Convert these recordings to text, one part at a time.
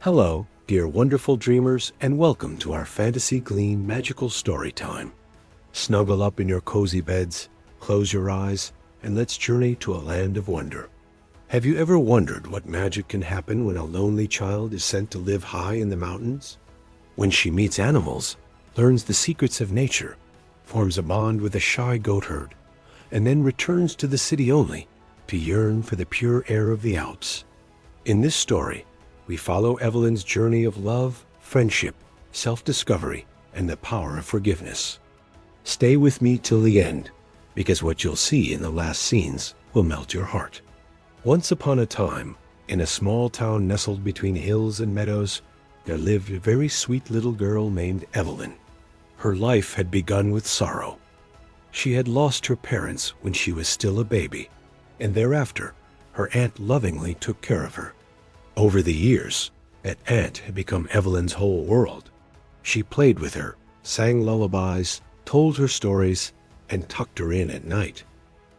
Hello, dear wonderful dreamers, and welcome to our FantasyGleam magical story time. Snuggle up in your cozy beds, close your eyes, and let's journey to a land of wonder. Have you ever wondered what magic can happen when a lonely child is sent to live high in the mountains? When she meets animals, learns the secrets of nature, forms a bond with a shy goatherd, and then returns to the city only to yearn for the pure air of the Alps. In this story, we follow Evelyn's journey of love, friendship, self-discovery, and the power of forgiveness. Stay with me till the end, because what you'll see in the last scenes will melt your heart. Once upon a time, in a small town nestled between hills and meadows, there lived a very sweet little girl named Evelyn. Her life had begun with sorrow. She had lost her parents when she was still a baby, and thereafter her aunt lovingly took care of her. Over the years, that aunt had become Evelyn's whole world. She played with her, sang lullabies, told her stories, and tucked her in at night.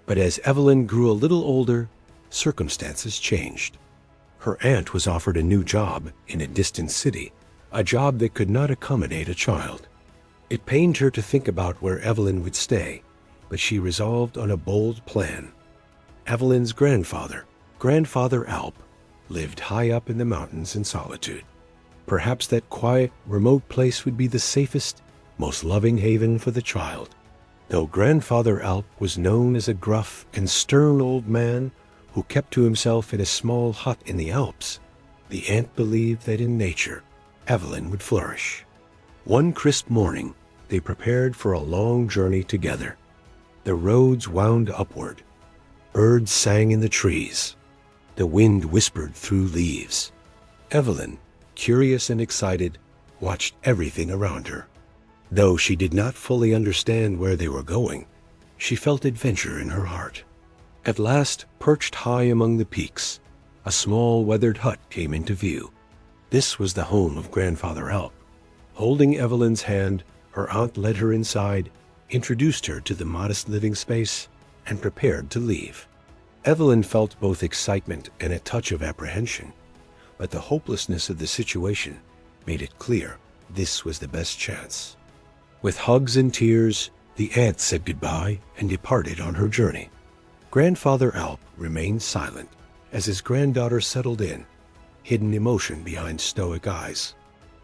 But as Evelyn grew a little older, circumstances changed. Her aunt was offered a new job in a distant city, a job that could not accommodate a child. It pained her to think about where Evelyn would stay, but she resolved on a bold plan. Evelyn's grandfather, Grandfather Alp, lived high up in the mountains in solitude. Perhaps that quiet, remote place would be the safest, most loving haven for the child. Though Grandfather Alp was known as a gruff and stern old man who kept to himself in a small hut in the Alps, the aunt believed that in nature, Evelyn would flourish. One crisp morning, they prepared for a long journey together. The roads wound upward. Birds sang in the trees. The wind whispered through leaves. Evelyn, curious and excited, watched everything around her. Though she did not fully understand where they were going, she felt adventure in her heart. At last, perched high among the peaks, a small weathered hut came into view. This was the home of Grandfather Alp. Holding Evelyn's hand, her aunt led her inside, introduced her to the modest living space, and prepared to leave. Evelyn felt both excitement and a touch of apprehension, but the hopelessness of the situation made it clear this was the best chance. With hugs and tears, the aunt said goodbye and departed on her journey. Grandfather Alp remained silent as his granddaughter settled in, hidden emotion behind stoic eyes.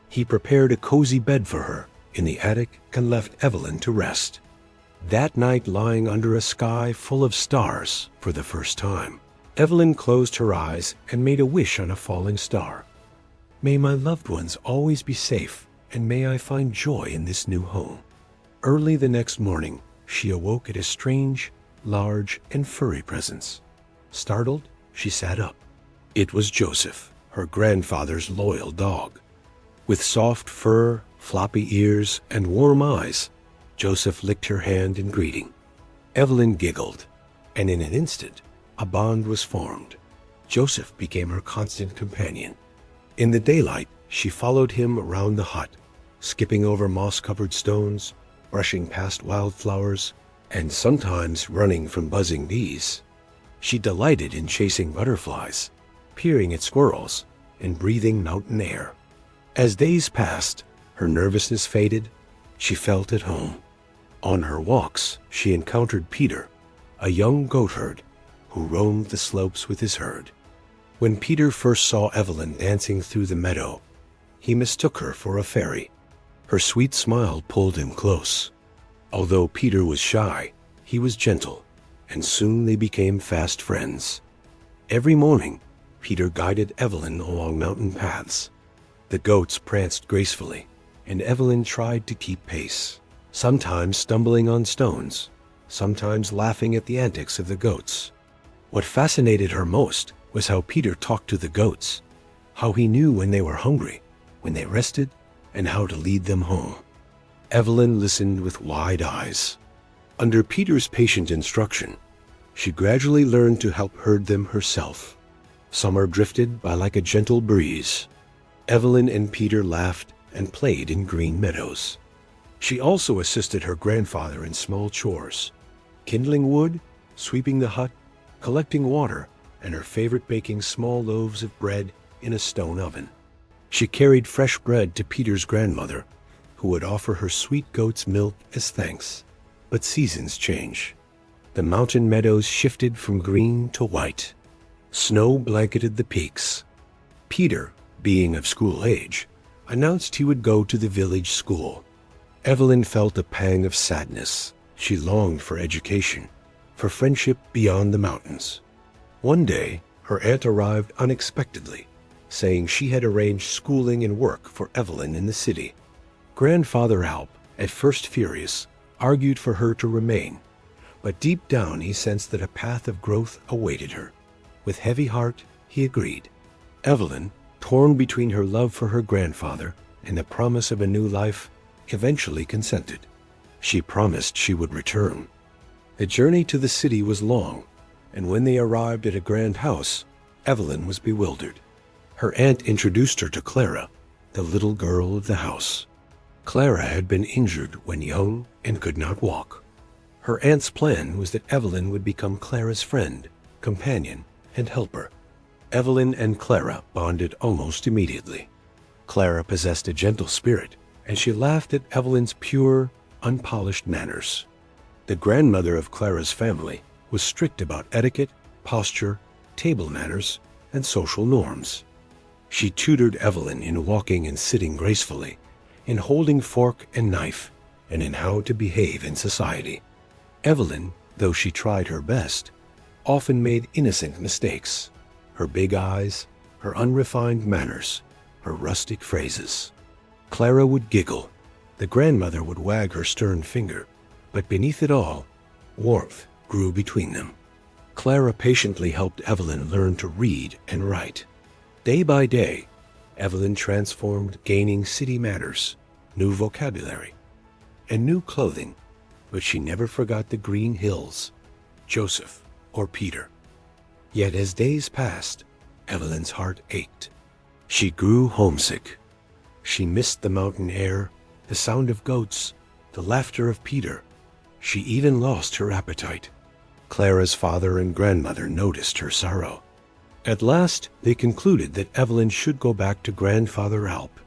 He prepared a cozy bed for her in the attic and left Evelyn to rest. That night, lying under a sky full of stars for the first time, Evelyn closed her eyes and made a wish on a falling star. May my loved ones always be safe, and may I find joy in this new home. Early the next morning, she awoke at a strange, large, and furry presence. Startled, she sat up. It was Joseph, her grandfather's loyal dog. With soft fur, floppy ears, and warm eyes, Joseph licked her hand in greeting. Evelyn giggled, and in an instant, a bond was formed. Joseph became her constant companion. In the daylight, she followed him around the hut, skipping over moss-covered stones, brushing past wildflowers, and sometimes running from buzzing bees. She delighted in chasing butterflies, peering at squirrels, and breathing mountain air. As days passed, her nervousness faded. She felt at home. On her walks, she encountered Peter, a young goatherd who roamed the slopes with his herd. When Peter first saw Evelyn dancing through the meadow, he mistook her for a fairy. Her sweet smile pulled him close. Although Peter was shy, he was gentle, and soon they became fast friends. Every morning, Peter guided Evelyn along mountain paths. The goats pranced gracefully, and Evelyn tried to keep pace, sometimes stumbling on stones, sometimes laughing at the antics of the goats. What fascinated her most was how Peter talked to the goats, how he knew when they were hungry, when they rested, and how to lead them home. Evelyn listened with wide eyes. Under Peter's patient instruction, she gradually learned to help herd them herself. Summer drifted by like a gentle breeze. Evelyn and Peter laughed and played in green meadows. She also assisted her grandfather in small chores, kindling wood, sweeping the hut, collecting water, and her favorite baking small loaves of bread in a stone oven. She carried fresh bread to Peter's grandmother, who would offer her sweet goat's milk as thanks. But seasons change. The mountain meadows shifted from green to white. Snow blanketed the peaks. Peter, being of school age, announced he would go to the village school. Evelyn felt a pang of sadness. She longed for education, for friendship beyond the mountains. One day, her aunt arrived unexpectedly, saying she had arranged schooling and work for Evelyn in the city. Grandfather Alp, at first furious, argued for her to remain, but deep down he sensed that a path of growth awaited her. With heavy heart, he agreed. Evelyn, torn between her love for her grandfather and the promise of a new life, eventually consented. She promised she would return. The journey to the city was long, and when they arrived at a grand house, Evelyn was bewildered. Her aunt introduced her to Clara, the little girl of the house. Clara had been injured when young and could not walk. Her aunt's plan was that Evelyn would become Clara's friend, companion, and helper. Evelyn and Clara bonded almost immediately. Clara possessed a gentle spirit, and she laughed at Evelyn's pure, unpolished manners. The grandmother of Clara's family was strict about etiquette, posture, table manners, and social norms. She tutored Evelyn in walking and sitting gracefully, in holding fork and knife, and in how to behave in society. Evelyn, though she tried her best, often made innocent mistakes. Her big eyes, her unrefined manners, her rustic phrases. Clara would giggle. The grandmother would wag her stern finger, but beneath it all, warmth grew between them. Clara patiently helped Evelyn learn to read and write. Day by day, Evelyn transformed, gaining city manners, new vocabulary, and new clothing, but she never forgot the green hills, Joseph, or Peter. Yet as days passed, Evelyn's heart ached. She grew homesick. She missed the mountain air, the sound of goats, the laughter of Peter. She even lost her appetite. Clara's father and grandmother noticed her sorrow. At last, they concluded that Evelyn should go back to Grandfather Alp.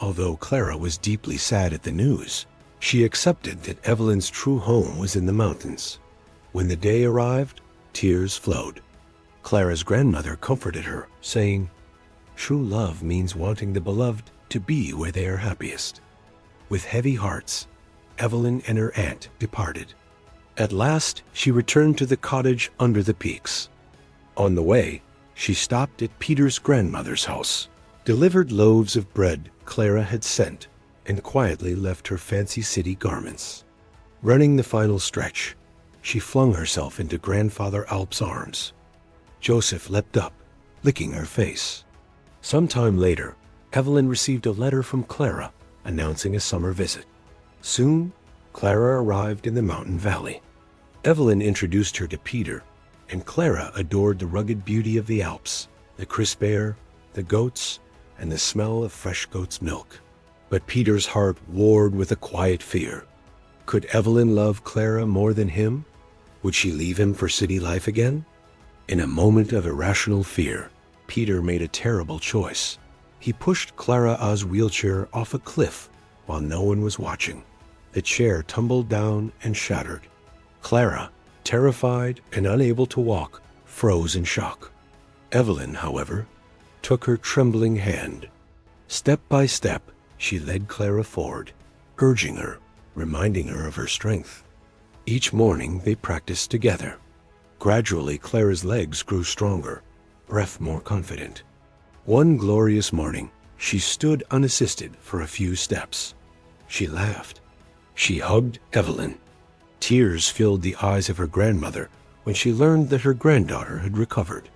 Although Clara was deeply sad at the news, she accepted that Evelyn's true home was in the mountains. When the day arrived, tears flowed. Clara's grandmother comforted her, saying, "True love means wanting the beloved to be where they are happiest." With heavy hearts, Evelyn and her aunt departed. At last, she returned to the cottage under the peaks. On the way, she stopped at Peter's grandmother's house, delivered loaves of bread Clara had sent, and quietly left her fancy city garments. Running the final stretch, she flung herself into Grandfather Alp's arms. Joseph leapt up, licking her face. Some time later, Evelyn received a letter from Clara announcing a summer visit. Soon, Clara arrived in the mountain valley. Evelyn introduced her to Peter, and Clara adored the rugged beauty of the Alps, the crisp air, the goats, and the smell of fresh goat's milk. But Peter's heart warred with a quiet fear. Could Evelyn love Clara more than him? Would she leave him for city life again? In a moment of irrational fear, Peter made a terrible choice. He pushed Clara's wheelchair off a cliff while no one was watching. The chair tumbled down and shattered. Clara, terrified and unable to walk, froze in shock. Evelyn, however, took her trembling hand. Step by step, she led Clara forward, urging her, reminding her of her strength. Each morning they practiced together. Gradually, Clara's legs grew stronger, breath more confident. One glorious morning, she stood unassisted for a few steps. She laughed. She hugged Evelyn. Tears filled the eyes of her grandmother when she learned that her granddaughter had recovered.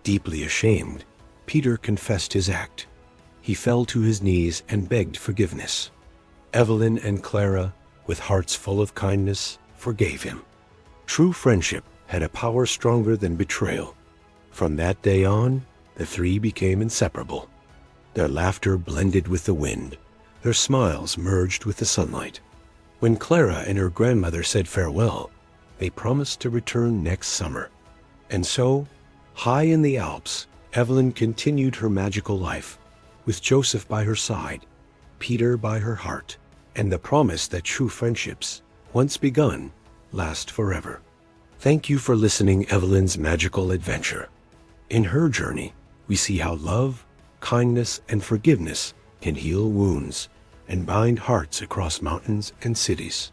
Deeply ashamed, Peter confessed his act. He fell to his knees and begged forgiveness. Evelyn and Clara, with hearts full of kindness, forgave him. True friendship had a power stronger than betrayal. From that day on, the three became inseparable. Their laughter blended with the wind. Their smiles merged with the sunlight. When Clara and her grandmother said farewell, they promised to return next summer. And so, high in the Alps, Evelyn continued her magical life, with Joseph by her side, Peter by her heart, and the promise that true friendships, once begun, last forever. Thank you for listening Evelyn's magical adventure. In her journey, we see how love, kindness, and forgiveness can heal wounds and bind hearts across mountains and cities.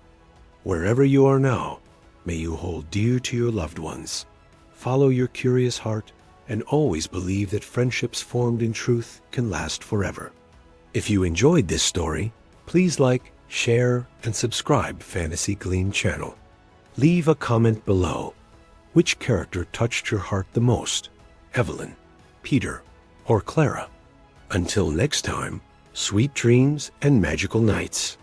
Wherever you are now, may you hold dear to your loved ones, follow your curious heart, and always believe that friendships formed in truth can last forever. If you enjoyed this story, please like, share, and subscribe Fantasy Gleam channel. Leave a comment below. Which character touched your heart the most? Evelyn, Peter, or Clara? Until next time, sweet dreams and magical nights.